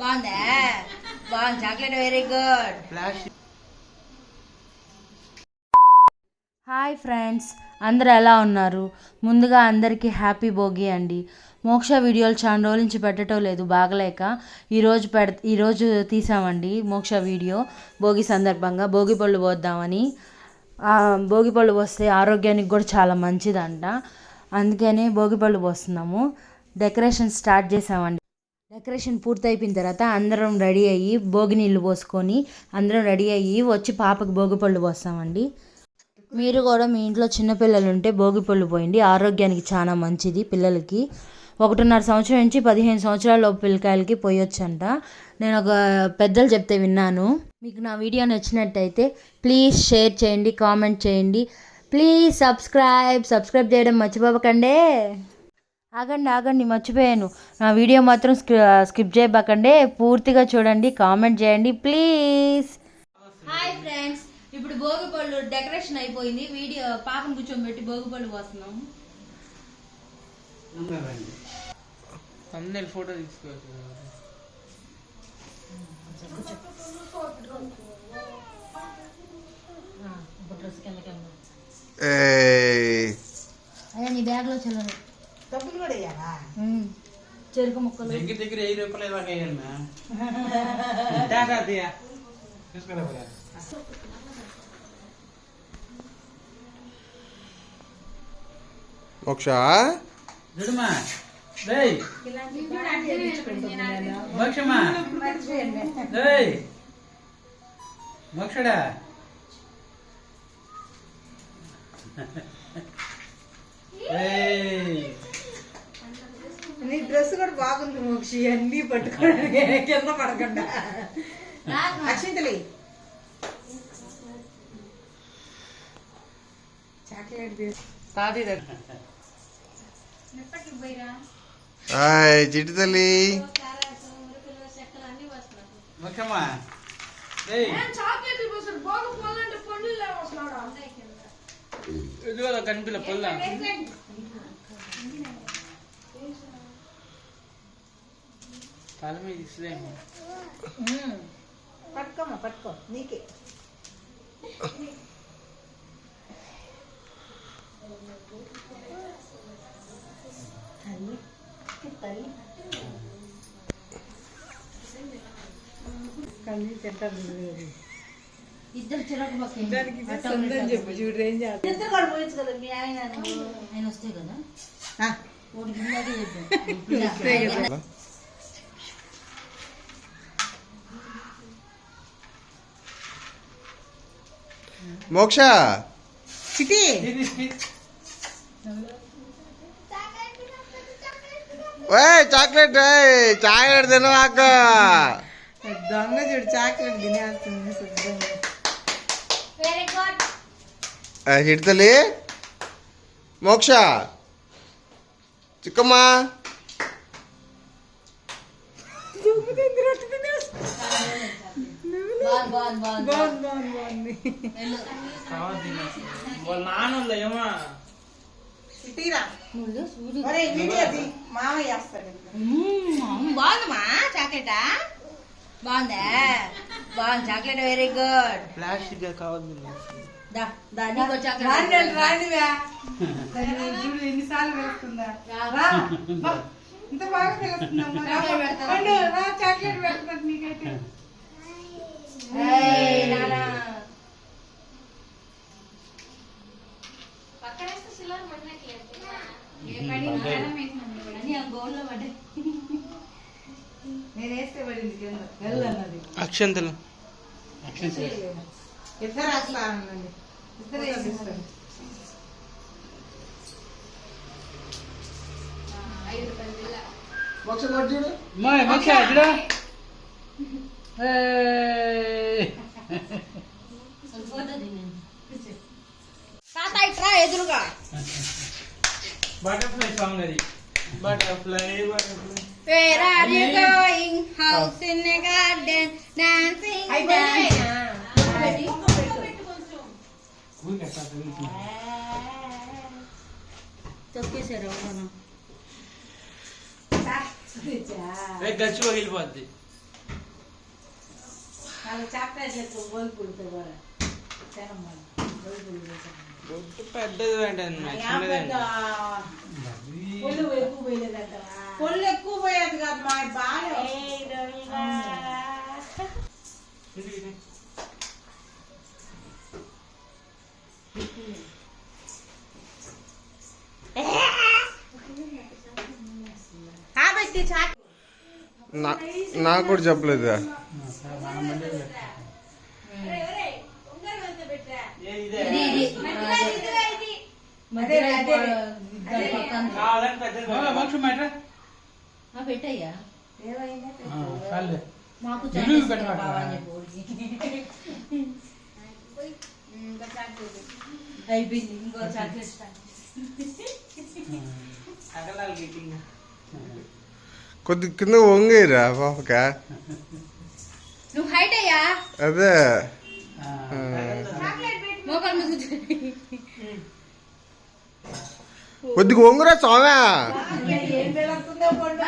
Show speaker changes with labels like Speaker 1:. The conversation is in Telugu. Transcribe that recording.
Speaker 1: బాగుందా? బాగుంది. Chocolate very good. Hi friends, అందరూ ఎలా ఉన్నారు? ముందుగా అందరికీ హ్యాపీ భోగి అండి. మోక్ష వీడియోలు చాలా రోజుల నుంచి పెట్టడం లేదు, బాగలేక ఈరోజు తీసామండి మోక్ష వీడియో. భోగి సందర్భంగా భోగి పళ్ళు పోద్దామని. భోగి పళ్ళు పోస్తే ఆరోగ్యానికి కూడా చాలా మంచిదంట, అందుకనే భోగి పళ్ళు పోస్తున్నాము. డెకరేషన్ స్టార్ట్ చేసామండి. డెకరేషన్ పూర్తయిపోయిన తర్వాత అందరం రెడీ అయ్యి భోగి నీళ్ళు పోసుకొని అందరం రెడీ అయ్యి వచ్చి పాపకు భోగి పళ్ళు పోస్తామండి. మీరు కూడా మీ ఇంట్లో చిన్నపిల్లలు ఉంటే భోగి పళ్ళు పోయండి, ఆరోగ్యానికి చాలా మంచిది. పిల్లలకి 1.5 సంవత్సరం నుంచి 15 సంవత్సరాల పిల్లకాయలకి పోయొచ్చంట. నేను ఒక పెద్దలు చెప్తే విన్నాను. మీకు నా వీడియో నచ్చినట్టయితే ప్లీజ్ షేర్ చేయండి, కామెంట్ చేయండి. ప్లీజ్ సబ్స్క్రైబ్ చేయడం మర్చిపోకండి. ఆగండి మర్చిపోయాను. నా వీడియో మాత్రం స్కిప్ చేయకండి, పూర్తిగా చూడండి, కామెంట్ చేయండి ప్లీజ్. హాయ్ ఫ్రెండ్స్, ఇప్పుడు భోగి పళ్ళు డెకరేషన్ అయిపోయింది. వీడియో పాపను కూర్చోబెట్టి భోగి పళ్ళు పోస్తున్నాం.
Speaker 2: ఫోటో తీసుకోవచ్చు.
Speaker 1: అయ్యా నీ బ్యాగ్ లో చల్లదు. డబ్బులు కూడా వేయాలా? చెరుకు ముక్కలు
Speaker 2: దగ్గర దగ్గర 10 రూపాయలు దాకా వేయాలి.
Speaker 3: మోక్ష
Speaker 2: మోక్షడా
Speaker 4: నీ డ్రెస్ కూడా బాగుంది మోక్షి, అన్ని పట్టుకోవడానికి కింద పడకుండా. అక్షింతలి చాక్లెట్
Speaker 3: చిట్టి తల్లి
Speaker 2: కనిపిల్ల పొల్ల తల మీద ఇస్తలేము.
Speaker 4: పట్టుకో నీకే.
Speaker 1: ఇద్దరు చిరాకు
Speaker 4: చెప్పు చూడు ఏం చేయాలి.
Speaker 1: ఇద్దరు కూడా పోయచ్చు కదా, మీ ఆయన వస్తే కదా. ఒకటి గిన్నెకే చెప్పు.
Speaker 3: మోక్ష
Speaker 4: చిటి
Speaker 3: చాక్లెట్ తినవాక.
Speaker 4: దొంగ చూడు చాక్లెట్ తినేస్తుంది శుద్ధంగా.
Speaker 3: చిట్టి తల్లి మోక్ష చిక్కమ్మా
Speaker 4: బాగుంది.
Speaker 2: వాళ్ళ నాన్న ఏమా
Speaker 4: మామయ్య చేస్తాడు.
Speaker 1: బాగుందమ్మా చాక్లెటా? బాగుందా? బాగుంది. Chocolate very good.
Speaker 2: ప్లాస్టిక్ కావద్దు.
Speaker 4: చూడు ఎన్నిసార్లు వేస్తుందా. ఇంత బాగా తెలుస్తుందమ్మా. చాక్లెట్ పెడుతుంది నీకైతే. నేను వేస్తే పడింది కింద వెళ్ళన్నది.
Speaker 2: అక్షంతలు
Speaker 4: ఇద్దరు వేస్తానండి, ఇద్దరు వేసిస్తారు.
Speaker 1: ఎదురుగా
Speaker 2: బటర్ఫ్లై సాంగ్ అది. Butterfly
Speaker 1: Where are you going? House in the garden, dancing.
Speaker 2: గచ్చి పగిలిపోద్ది.
Speaker 4: వాళ్ళు చాక్లెట్ ఎక్కువ గోల్ పుడితే కూడా తినమ్మా గోల్ పుడి
Speaker 2: బొట్టు పెద్దది పెట్టండి
Speaker 4: పొల్లు ఎక్కువ పోయలేదంట పొల్లు ఎక్కువ పోయేది కాదు మా బాగా
Speaker 3: నాకు కూడా చెప్పలేదు
Speaker 2: కావాలని పెద్దది
Speaker 1: పెట్టయ్యా మాకు అయిపోయింది ఇంకో చాక్లెట్
Speaker 2: అగలాలి గట్టిగా
Speaker 3: కొద్ది కింద వంగేరా పాపక
Speaker 1: నువ్వు హైట్ అయ్యా
Speaker 3: అదే
Speaker 1: మోకాలు మీద కూర్చో.
Speaker 3: కొద్దిగా వంగురా స్వామి
Speaker 4: ఏం పిలుస్తుందో పండు